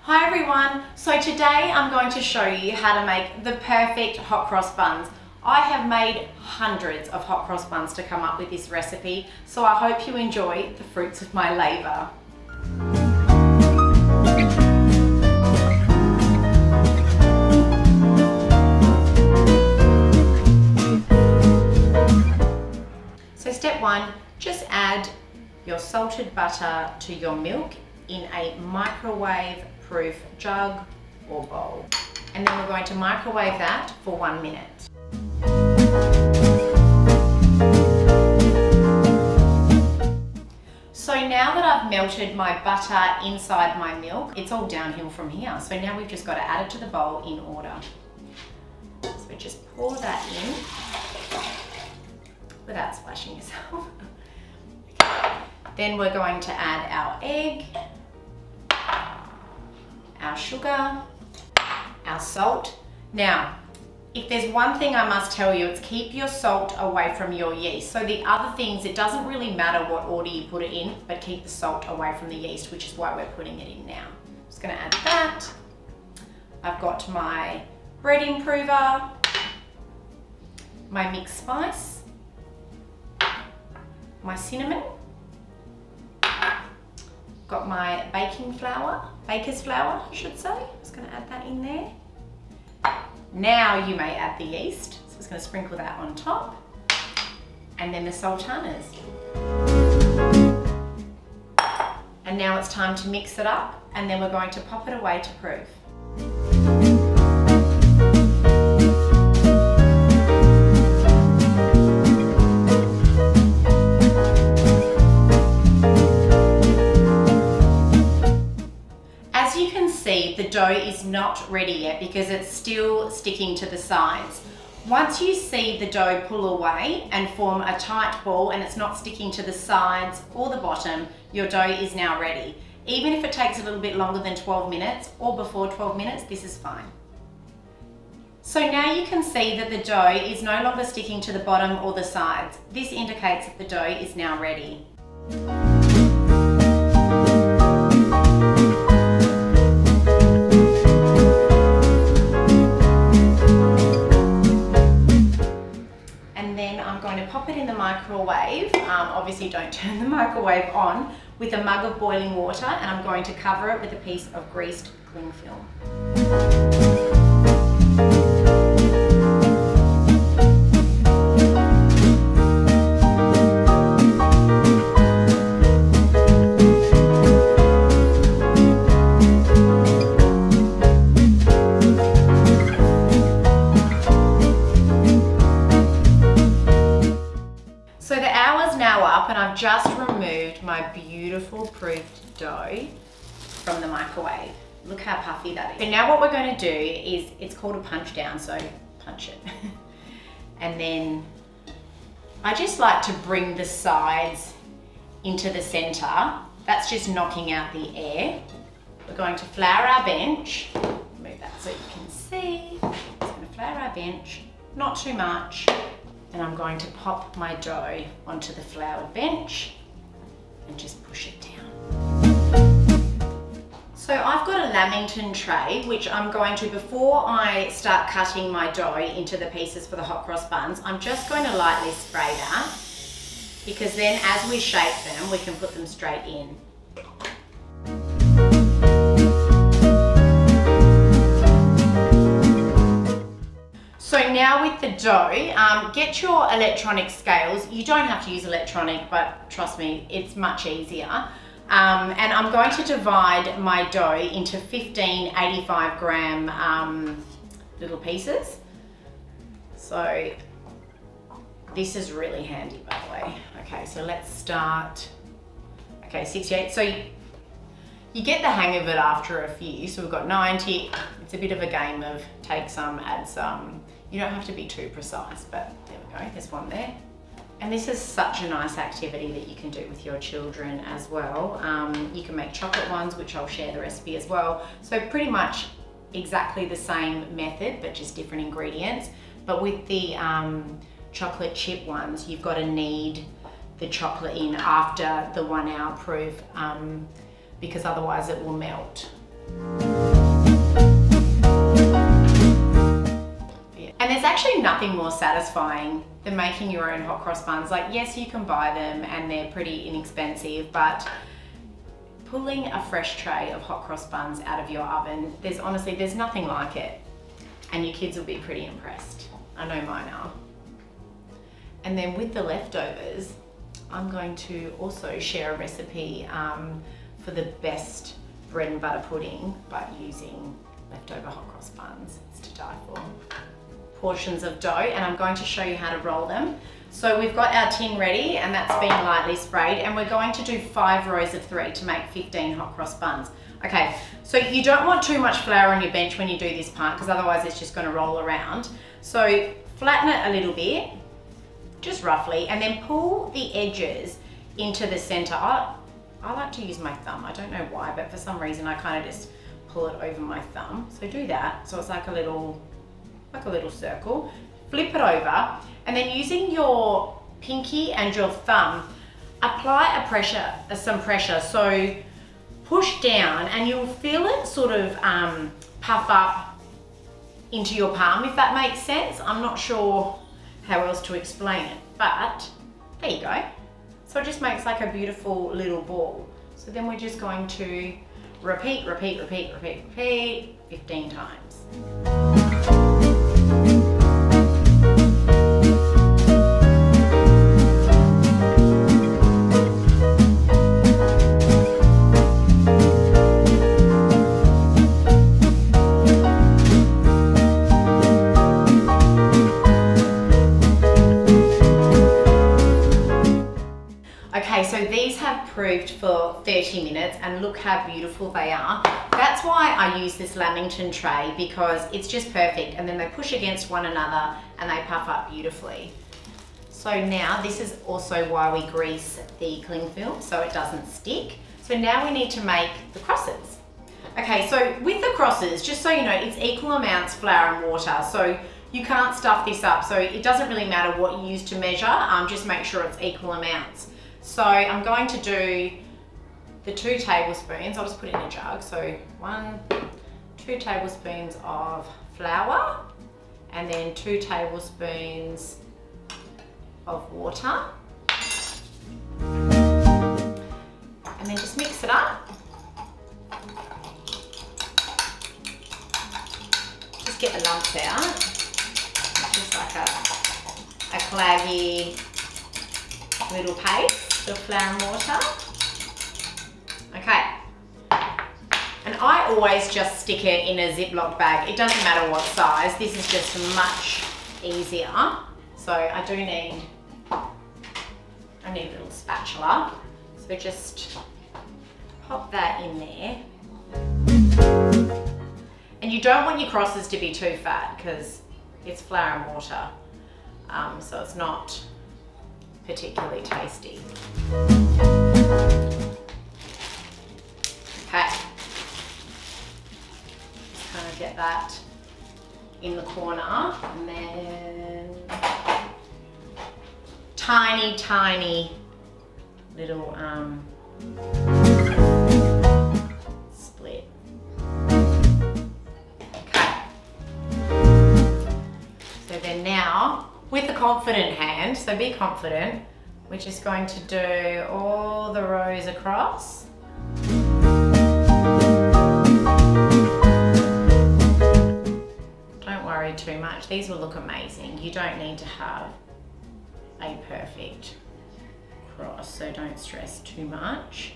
Hi everyone, so today I'm going to show you how to make the perfect hot cross buns. I have made hundreds of hot cross buns to come up with this recipe, so I hope you enjoy the fruits of my labour. So step one, just add your salted butter to your milk in a microwave-proof jug or bowl. And then we're going to microwave that for 1 minute. So now that I've melted my butter inside my milk, it's all downhill from here. So now we've just got to add it to the bowl in order. So just pour that in without splashing yourself. Then we're going to add our egg, our sugar, our salt. Now, if there's one thing I must tell you, it's keep your salt away from your yeast. So the other things, it doesn't really matter what order you put it in, but keep the salt away from the yeast, which is why we're putting it in now. I'm just gonna add that. I've got my bread improver, my mixed spice, my cinnamon, got my baker's flour, I should say. I'm just gonna add that in there. Now you may add the yeast. So I'm just gonna sprinkle that on top. And then the sultanas. And now it's time to mix it up, and then we're going to pop it away to proof. The dough is not ready yet because it's still sticking to the sides. Once you see the dough pull away and form a tight ball and it's not sticking to the sides or the bottom, your dough is now ready. Even if it takes a little bit longer than 12 minutes or before 12 minutes, this is fine. So now you can see that the dough is no longer sticking to the bottom or the sides. This indicates that the dough is now ready. Pop it in the microwave. Obviously don't turn the microwave on, with a mug of boiling water, and I'm going to cover it with a piece of greased cling film. And I've just removed my beautiful proofed dough from the microwave. Look how puffy that is. So now what we're going to do is, it's called a punch down, so punch it. And then I just like to bring the sides into the center. That's just knocking out the air. We're going to flour our bench. Move that so you can see. Just going to flour our bench, not too much. And I'm going to pop my dough onto the floured bench and just push it down. So I've got a lamington tray, which I'm going to, before I start cutting my dough into the pieces for the hot cross buns, I'm just going to lightly spray that, because then as we shape them, we can put them straight in. So now with the dough, get your electronic scales. You don't have to use electronic, but trust me, it's much easier. And I'm going to divide my dough into 15 85 gram little pieces. So this is really handy, by the way. Okay, so let's start. Okay, 68. So you get the hang of it after a few. So we've got 90. It's a bit of a game of take some, add some. You don't have to be too precise, but there we go, there's one there. And this is such a nice activity that you can do with your children as well. You can make chocolate ones, which I'll share the recipe as well. So pretty much exactly the same method, but just different ingredients. But with the chocolate chip ones, you've got to knead the chocolate in after the 1 hour proof, because otherwise it will melt. more satisfying than making your own hot cross buns. Like, yes, you can buy them and they're pretty inexpensive, but pulling a fresh tray of hot cross buns out of your oven, there's nothing like it. And your kids will be pretty impressed. I know mine are. And then with the leftovers, I'm going to also share a recipe for the best bread and butter pudding, but using leftover hot cross buns. It's to die for. Portions of dough, and I'm going to show you how to roll them. So we've got our tin ready, and that's been lightly sprayed, and we're going to do 5 rows of 3 to make 15 hot cross buns. Okay, so you don't want too much flour on your bench when you do this part, because otherwise it's just going to roll around. So flatten it a little bit, just roughly, and then pull the edges into the center. I like to use my thumb. I don't know why, but for some reason I kind of just pull it over my thumb. So do that. So it's like a little circle. Flip it over, and then using your pinky and your thumb, apply some pressure. So push down, and you'll feel it sort of puff up into your palm, if that makes sense. I'm not sure how else to explain it, but there you go. So it just makes like a beautiful little ball. So then we're just going to repeat 15 times. Okay, so these have proved for 30 minutes, and look how beautiful they are. That's why I use this lamington tray, because it's just perfect, and then they push against one another and they puff up beautifully. So now this is also why we grease the cling film so it doesn't stick. So now we need to make the crosses. Okay, so with the crosses, just so you know, it's equal amounts flour and water, so you can't stuff this up. So it doesn't really matter what you use to measure, just make sure it's equal amounts. So I'm going to do the 2 tablespoons, I'll just put it in a jug. So 2 tablespoons of flour, and then 2 tablespoons of water. And then just mix it up. Just get the lumps out. Just like a claggy little paste of flour and water. Okay. And I always just stick it in a Ziploc bag. It doesn't matter what size. This is just much easier. So I need a little spatula. So just pop that in there. And you don't want your crosses to be too fat, because it's flour and water. So it's not particularly tasty. Okay. Just kind of get that in the corner, and then tiny little split. Okay. So then now, with a confident hand, so be confident, we're just going to do all the rows across. Don't worry too much, these will look amazing. You don't need to have a perfect cross, so don't stress too much.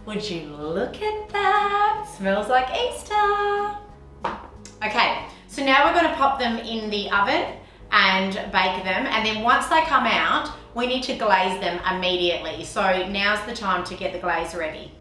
Would you look at that? Smells like Easter. Okay, so now we're going to pop them in the oven and bake them, and then once they come out, we need to glaze them immediately. So now's the time to get the glaze ready.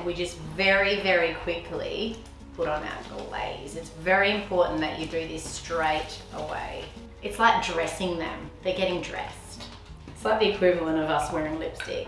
we just very, very quickly put on our glaze. It's very important that you do this straight away. It's like dressing them. They're getting dressed. It's like the equivalent of us wearing lipstick.